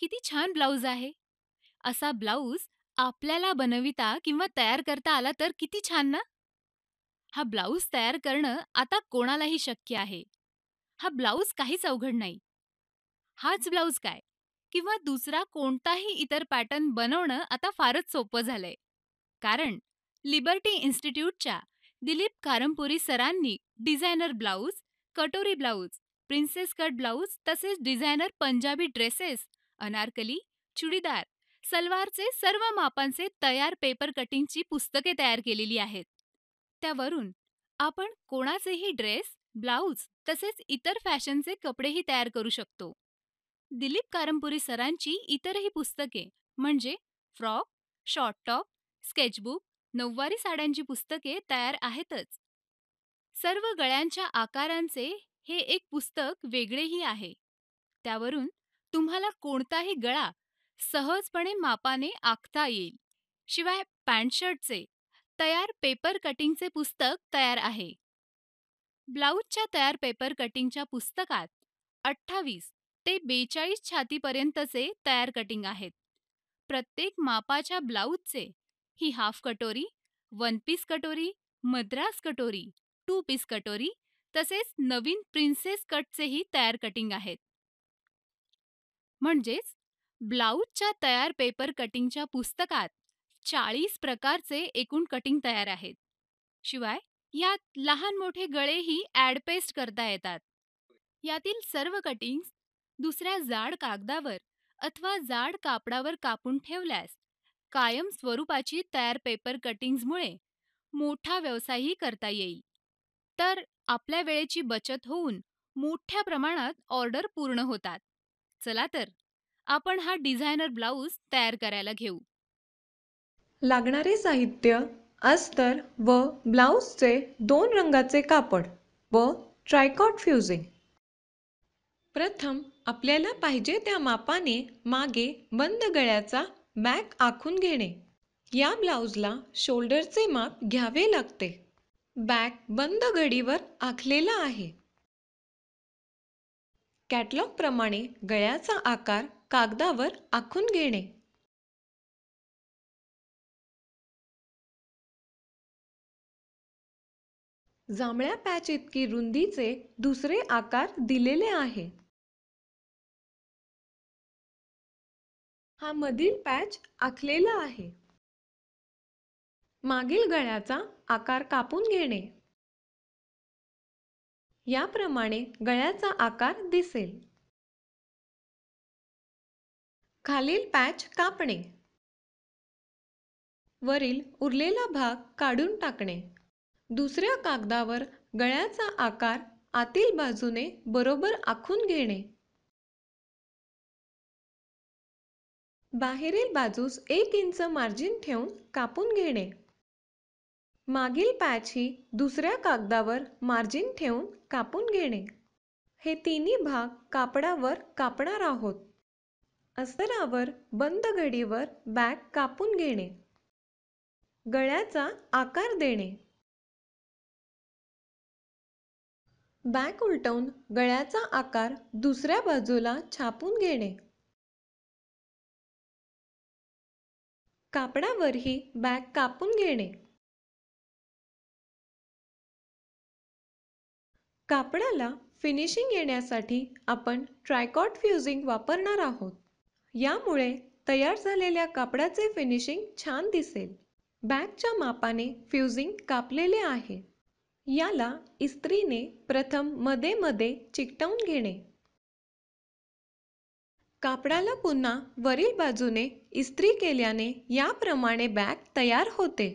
किती छान ब्लाउज आहे. असा ब्लाउज आपल्याला बनविता किंवा तयार करता आला तर किती छान ना? हा ब्लाउज तयार करणं आता कोणालाही शक्य आहे. हा ब्लाउज काहीच अवघड नाही. हाच ब्लाउज काय किंवा दुसरा कोणताही इतर पॅटर्न बनवणं आता फारच सोपं झालंय. कारण लिबर्टी इन्स्टिट्यूटच्या दिलीप कारंपुरी सरांनी डिझायनर ब्लाऊज, कटोरी ब्लाऊज, प्रिन्सेस कट ब्लाऊज तसेच डिझायनर पंजाबी ड्रेसेस, अनारकली, चुडीदार, सलवारचे सर्व मापांचे तयार पेपर कटिंगची पुस्तके तयार केलेली आहेत. त्यावरून आपण कोणाचेही ड्रेस, ब्लाऊज तसेच इतर फॅशनचे कपडेही तयार करू शकतो. दिलीप कारंपुरी सरांची इतरही पुस्तके म्हणजे फ्रॉक, शॉर्ट टॉप, स्केचबुक, नऊवारी साड्यांची पुस्तके तयार आहेतच. सर्व गळ्यांच्या आकारांचे हे एक पुस्तक वेगळेही आहे. त्यावरून तुम्हाला कोणताही गळा सहजपणे मापाने आखता येईल. शिवाय पॅन्ट शर्टचे तयार पेपर कटिंगचे पुस्तक तयार आहे. ब्लाऊजच्या तयार पेपर कटिंगच्या पुस्तकात 28 ते 42 छातीपर्यंतचे तयार कटिंग आहेत. प्रत्येक मापाच्या ब्लाऊजचे ही हाफ कटोरी, वन पीस कटोरी, मद्रास कटोरी, टू पीस कटोरी तसेच नवीन प्रिन्सेस कटचेही तयार कटिंग आहेत. म्हणजेच ब्लाऊजच्या तयार पेपर कटिंगच्या पुस्तकात 40 प्रकारचे एकूण कटिंग तयार आहेत. शिवाय यात लहान मोठे गळेही ॲड पेस्ट करता येतात. यातील सर्व कटिंग्स दुसऱ्या जाड कागदावर अथवा जाड कापडावर कापून ठेवल्यास कायम स्वरूपाची तयार पेपर कटिंग्जमुळे मोठा व्यवसायही करता येईल. तर आपल्या वेळेची बचत होऊन मोठ्या प्रमाणात ऑर्डर पूर्ण होतात. चला तर आपण हा डिझायनर ब्लाऊज तयार करायला घेऊ. लागणारे साहित्य: अस्तर व ब्लाऊजचे 2 रंगाचे कापड व ट्रायकॉट फ्युजिंग. प्रथम आपल्याला पाहिजे त्या मापाने मागे बंद गळ्याचा बॅक आखून घेणे. या ब्लाऊजला शोल्डरचे माप घ्यावे लागते. बॅक बंद घडीवर आखलेला आहे. कॅटलॉग प्रमाणे गळ्याचा आकार कागदावर आखून घेणे. जांभळ्या पॅच इतकी रुंदीचे दुसरे आकार दिलेले आहे. हा मधील पॅच आखलेला आहे. मागील गळ्याचा आकार कापून घेणे. याप्रमाणे गळ्याचा आकार दिसेल. खालील पॅच कापणे. वरील उरलेला भाग काढून टाकणे. दुसऱ्या कागदावर गळ्याचा आकार आतील बाजूने बरोबर आखून घेणे. बाहेरील बाजूस 1 इंच मार्जिन ठेवून कापून घेणे. मागील पॅच ही दुसऱ्या कागदावर मार्जिन ठेवून कापून घेणे. हे तिन्ही भाग कापडावर कापणार आहोत. अस्तरावर बंद घडीवर बॅक कापून घेणे. गळ्याचा आकार देणे. बॅक उलटवून गळ्याचा आकार दुसऱ्या बाजूला छापून घेणे. कापडावरही बॅक कापून घेणे. कापडाला फिनिशिंग येण्यासाठी आपण ट्रायकॉट फ्युजिंग वापरणार आहोत. यामुळे तयार झालेल्या कापडाचे फिनिशिंग छान दिसेल. बॅकच्या मापाने फ्युजिंग कापलेले आहे. याला इस्त्रीने प्रथम मध्ये मध्ये चिकटवून घेणे. कापडाला पुन्हा वरील बाजूने इस्त्री केल्याने याप्रमाणे बॅक तयार होते.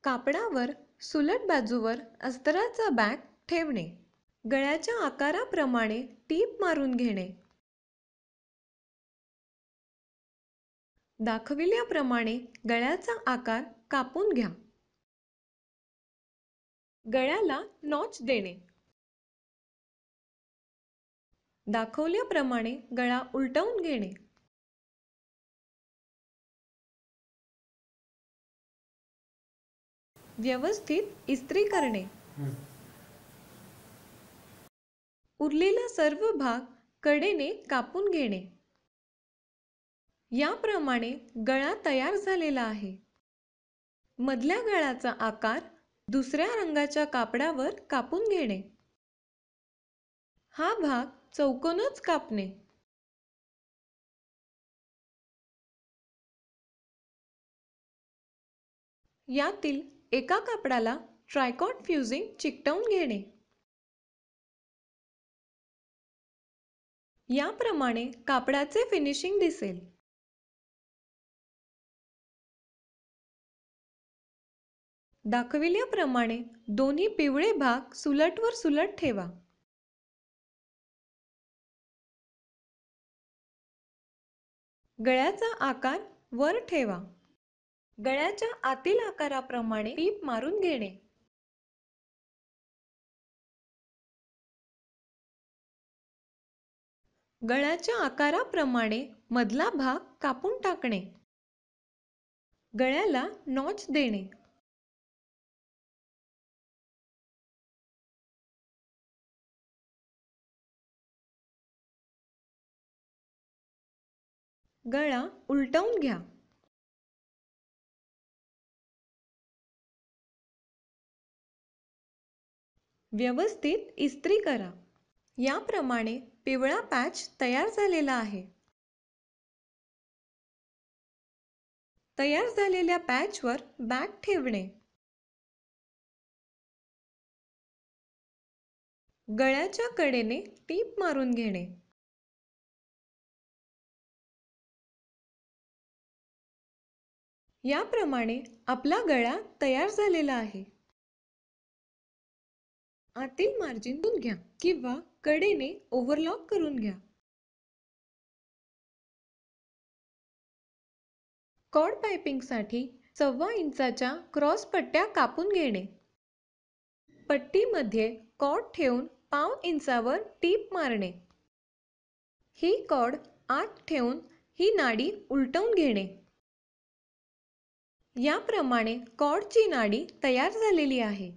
कापडावर सुलट बाजूवर अस्तराचा बॅक ठेवणे. गळ्याच्या आकाराप्रमाणे टीप मारून घेणे. दाखविल्याप्रमाणे गळ्याचा आकार कापून घ्या. गळ्याला नॉच देणे. दाखवल्याप्रमाणे गळा उलटवून घेणे. व्यवस्थित इस्त्री करणे. उरलेला सर्व भाग कडेने कापून घेणे. याप्रमाणे गळा तयार झालेला आहे. मधल्या गळाचा आकार दुसऱ्या रंगाच्या कापडावर कापून घेणे. हा भाग चौकोनच कापणे. यातील एका कापडाला ट्रायकॉट फ्युजिंग चिकटवून घेणे. याप्रमाणे कापडाचे फिनिशिंग दिसेल. दाखविल्याप्रमाणे दोन्ही पिवळे भाग सुलटवर सुलट ठेवा. गळ्याचा आकार वर ठेवा. गळ्याच्या आतील आकाराप्रमाणे टीप मारून घेणे. गळ्याच्या आकाराप्रमाणे मधला भाग कापून टाकणे. गळ्याला नॉच देणे. गळा उलटवून घ्या. व्यवस्थित इस्त्री करा. याप्रमाणे पिवळा पॅच तयार झालेला आहे. तयार झालेल्या पॅचवर बॅग ठेवणे. गळ्याच्या कडेने टीप मारून घेणे. याप्रमाणे आपला गळा तयार झालेला आहे. आतील मार्जिन कापून घ्या किंवा कडेने ओव्हरलॉक करून घ्या. कॉर्ड पायपिंगसाठी 1.25 इंचाच्या क्रॉस पट्ट्या कापून घेणे. पट्टीमध्ये कॉर्ड ठेवून 1/2 इंचावर टीप मारणे. ही कॉर्ड आत ठेवून ही नाडी उलटवून घेणे. याप्रमाणे कॉर्डची नाडी तयार झालेली आहे.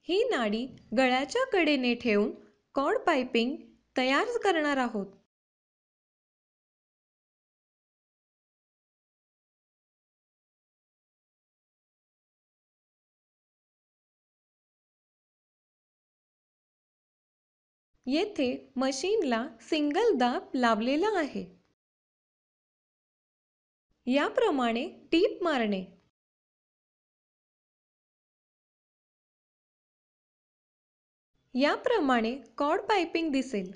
ही नाडी गळ्याच्या कडेने ठेवून कॉर्ड पायपिंग तयार करणार आहोत. येथे मशीनला सिंगल दाब लावलेला आहे. याप्रमाणे टीप मारणे. याप्रमाणे कॉर्ड पायपिंग दिसेल.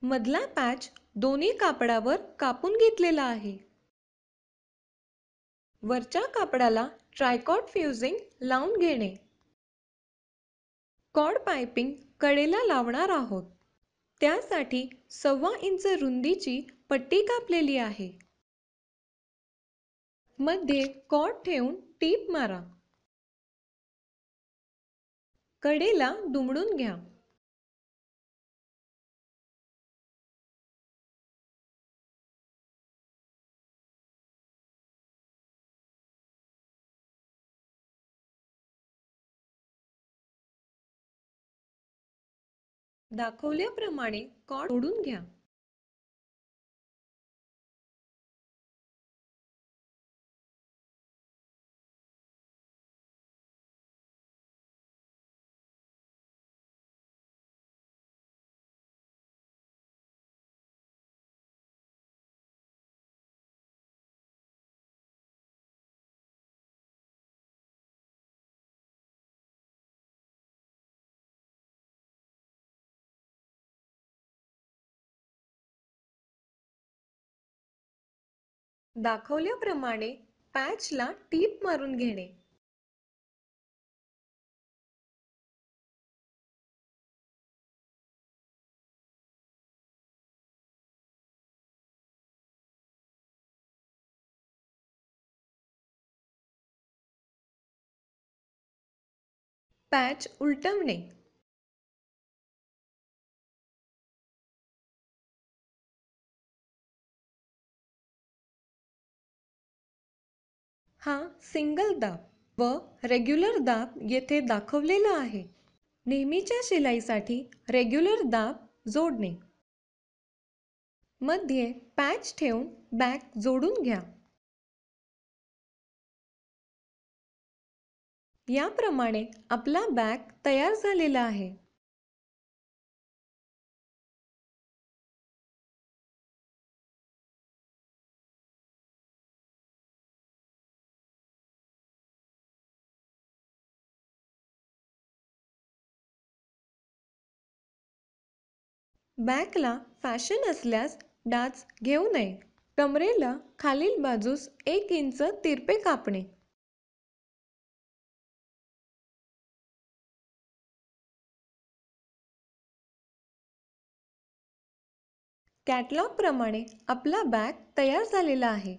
मधला पॅच दोन्ही कापडावर कापून घेतलेला आहे. वरच्या कापडाला ट्रायकॉट फ्युजिंग लावून घेणे. कॉर्ड पायपिंग कडेला लावणार आहोत. त्यासाठी 1.25 इंच रुंदीची पट्टी कापलेली आहे. मध्ये कॉर्ड ठेवून टीप मारा. कडेला दुमडून घ्या. दाखवल्याप्रमाणे कॉर्ड जोडून घ्या. दाखवल्याप्रमाणे पॅचला टीप मारून घेणे. पॅच उलटवणे. हा सिंगल दाब. व रेग्युलर दाब येथे दाखवलेला आहे. नेहमीच्या शिलाईसाठी रेग्युलर दाब जोडणे. मध्ये पॅच ठेवून बॅक जोडून घ्या. याप्रमाणे आपला बॅग तयार झालेला आहे. बॅगला फॅशन असल्यास डाच घेऊ नये. कमरेला खालील बाजूस 1 इंच तिरपे कापणे. कॅटलॉग प्रमाणे आपला बॅग तयार झालेला आहे.